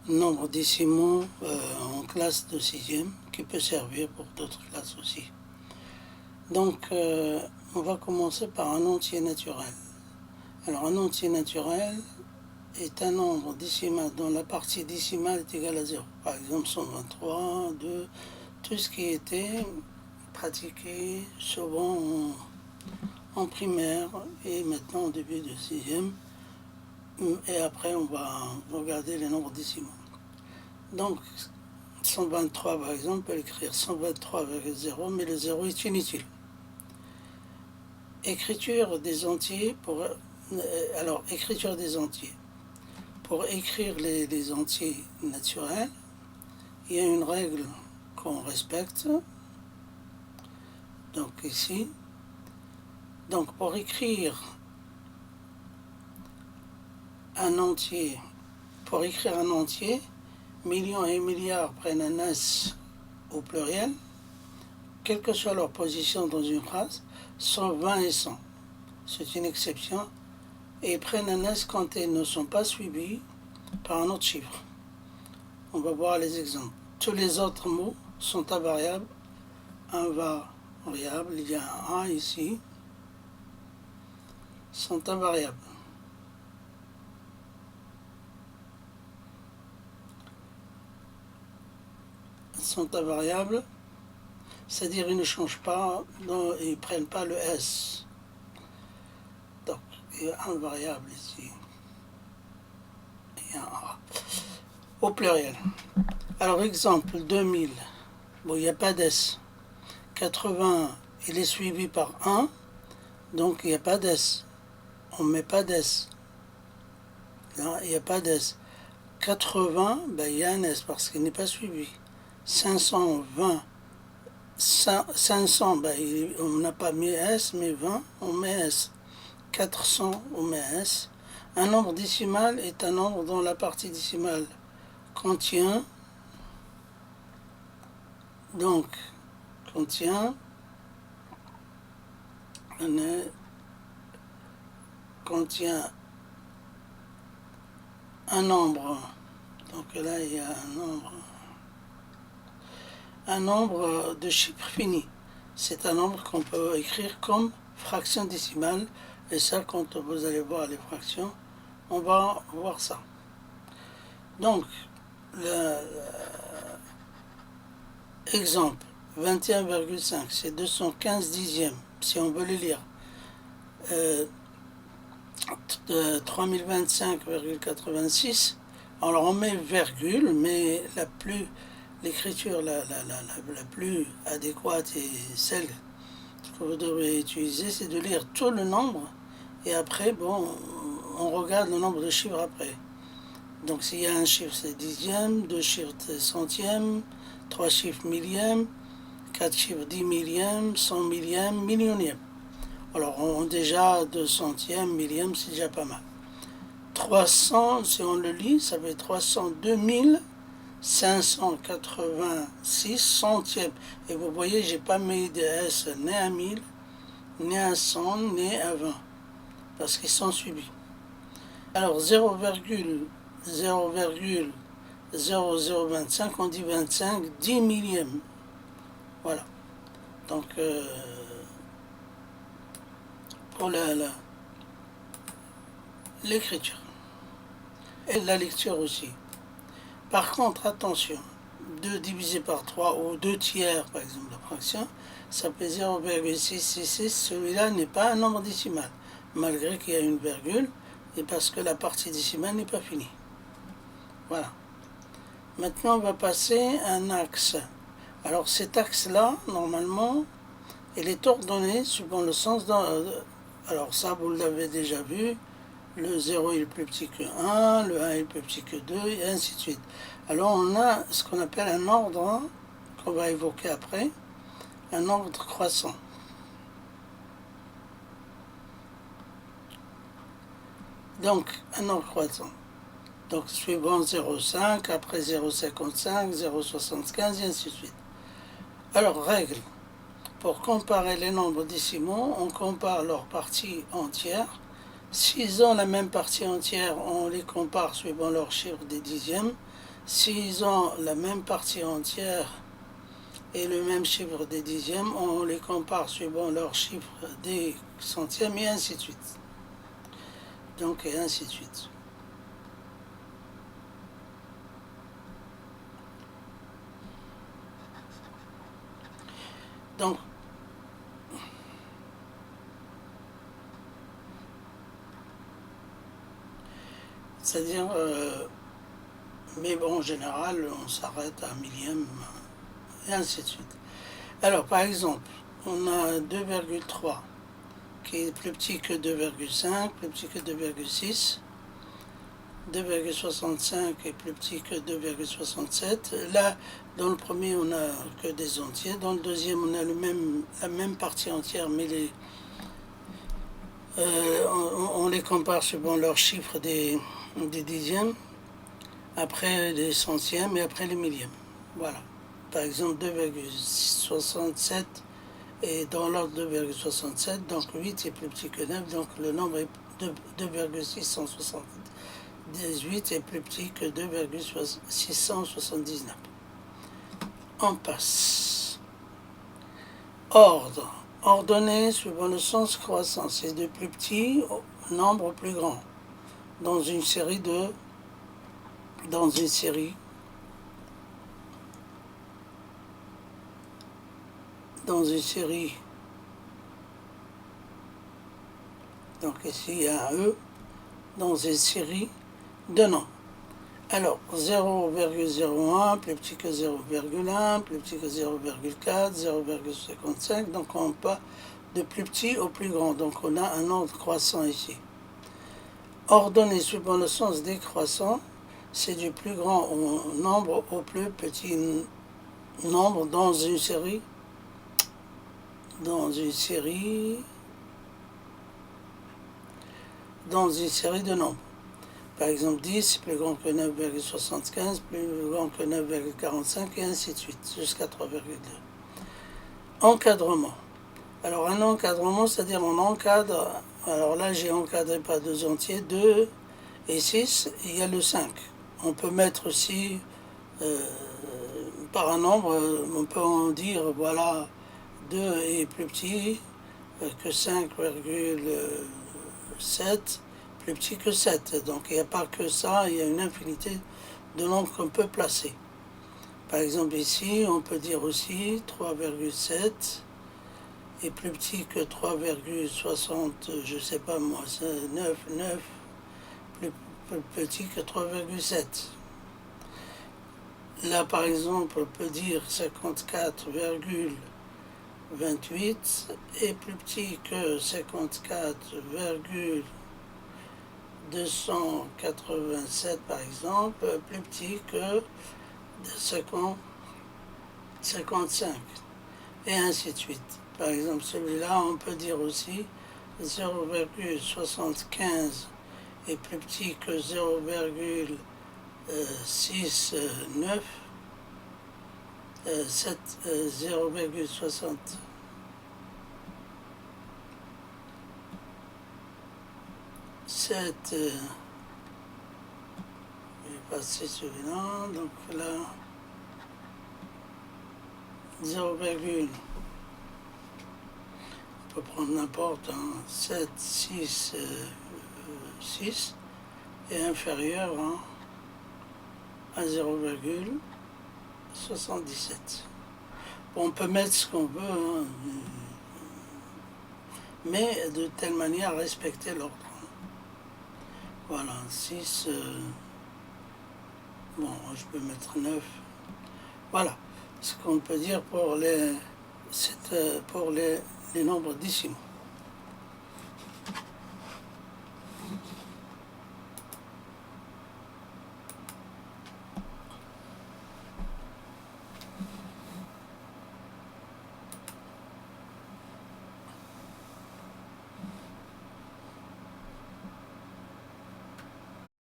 nombre décimaux en classe de sixième qui peut servir pour d'autres classes aussi. Donc, on va commencer par un entier naturel. Alors, un entier naturel est un nombre décimal dont la partie décimale est égale à 0. Par exemple, 123, 2, tout ce qui était pratiqué souvent en primaire et maintenant au début de sixième. Et après, on va regarder les nombres décimaux. Donc, 123, par exemple, on peut écrire 123,0, mais le 0 est inutile. Écriture des entiers écriture des entiers. Pour écrire les entiers naturels, il y a une règle qu'on respecte. Donc ici, pour écrire un entier, millions et milliards prennent un S au pluriel, quelle que soit leur position dans une phrase, sont 20 et 100. C'est une exception. Et prennent un S quand ils ne sont pas suivis par un autre chiffre. On va voir les exemples. Tous les autres mots sont invariables. Invariable, il y a un A ici, sont invariables. Sont invariables, c'est-à-dire ils ne changent pas, ils ne prennent pas le S. Donc, il y a un variable ici. Et un A. Au pluriel. Alors, exemple, 2000. Bon, il n'y a pas d'S. 80, il est suivi par 1, donc il n'y a pas d'S. On ne met pas d'S. Non, il n'y a pas d'S. 80, il y a un S parce qu'il n'est pas suivi. 520, 500, on n'a pas mis S, mais 20, on met S. 400, on met S. Un nombre décimal est un nombre dont la partie décimale contient un nombre. Donc là, il y a un nombre de chiffres finis. C'est un nombre qu'on peut écrire comme fraction décimale. Et ça, quand vous allez voir les fractions, on va voir ça. Donc, exemple, 21,5, c'est 215 dixièmes, si on veut le lire. 3025,86, alors on met virgule, mais l'écriture la plus adéquate et celle que vous devez utiliser, c'est de lire tout le nombre et après, on regarde le nombre de chiffres après. Donc s'il y a un chiffre, c'est dixième, deux chiffres, c'est centième, trois chiffres, millième, quatre chiffres, 10 millième, 100 millième, millionième. Alors déjà 200e, millième, c'est déjà pas mal. 300, si on le lit, ça fait 302 586 centièmes. Et vous voyez, j'ai pas mis de S ni à 1000, ni à 100, ni à 20, parce qu'ils sont suivis. Alors 0,0025, on dit 25, 10 millièmes. Voilà. Donc, pour l'écriture. Et la lecture aussi. Par contre, attention, 2 divisé par 3 ou 2 tiers, par exemple, la fraction, ça fait 0,666. Celui-là n'est pas un nombre décimal, malgré qu'il y a une virgule, et parce que la partie décimale n'est pas finie. Voilà. Maintenant, on va passer à un axe. Alors, cet axe-là, normalement, il est ordonné suivant le sens alors ça, vous l'avez déjà vu. Le 0 est plus petit que 1, le 1 est plus petit que 2, et ainsi de suite. Alors on a ce qu'on appelle un ordre, qu'on va évoquer après, un ordre croissant. Donc, un ordre croissant. Donc, suivant 0,5, après 0,55, 0,75, et ainsi de suite. Alors, règle. Pour comparer les nombres décimaux, on compare leurs parties entières. S'ils ont la même partie entière, on les compare suivant leur chiffre des dixièmes. s'ils ont la même partie entière et le même chiffre des dixièmes, on les compare suivant leur chiffre des centièmes et ainsi de suite. Donc, et ainsi de suite. Donc, c'est-à-dire, mais bon, en général, on s'arrête à un millième, et ainsi de suite. Alors, par exemple, on a 2,3 qui est plus petit que 2,5, plus petit que 2,6. 2,65 est plus petit que 2,67. Là, dans le premier, on n'a que des entiers. Dans le deuxième, on a la même partie entière, mais on les compare suivant leurs chiffres des dixièmes, après les centièmes et après les millièmes. Voilà. Par exemple, 2,67 et dans l'ordre 2,67, donc 8 est plus petit que 9, donc le nombre est 2,678 est plus petit que 2,679. On passe. Ordre. Ordonné suivant le sens croissant, c'est de plus petit au nombre au plus grand. Dans une série donc ici il y a un E, dans une série de nombres. Alors 0,01 plus petit que 0,1, plus petit que 0,4, 0,55, donc on part de plus petit au plus grand, donc on a un ordre croissant ici. Ordonné suivant le sens décroissant, c'est du plus grand nombre au plus petit nombre dans une série de nombres. Par exemple, 10 plus grand que 9,75, plus grand que 9,45 et ainsi de suite, jusqu'à 3,2. Encadrement. Alors un encadrement, c'est-à-dire on encadre, alors là j'ai encadré par deux entiers, 2 et 6, et il y a le 5. On peut mettre aussi par un nombre, on peut en dire, voilà, 2 est plus petit que 5,7, plus petit que 7. Donc il n'y a pas que ça, il y a une infinité de nombres qu'on peut placer. Par exemple ici, on peut dire aussi 3,7 est plus petit que 3,60, je sais pas moi, 9, plus petit que 3,7. Là par exemple, on peut dire 54,28 est plus petit que 54,287 par exemple, plus petit que 55 et ainsi de suite. Par exemple, celui-là, on peut dire aussi 0,75 est plus petit que 0,69, 0,60. Je vais passer celui-là, donc là, 0, on peut prendre n'importe, 7, 6, 6 est inférieur à 0,77. Bon, on peut mettre ce qu'on veut, mais de telle manière à respecter l'ordre. Voilà, 6, bon, je peux mettre 9. Voilà ce qu'on peut dire pour les nombres décimaux.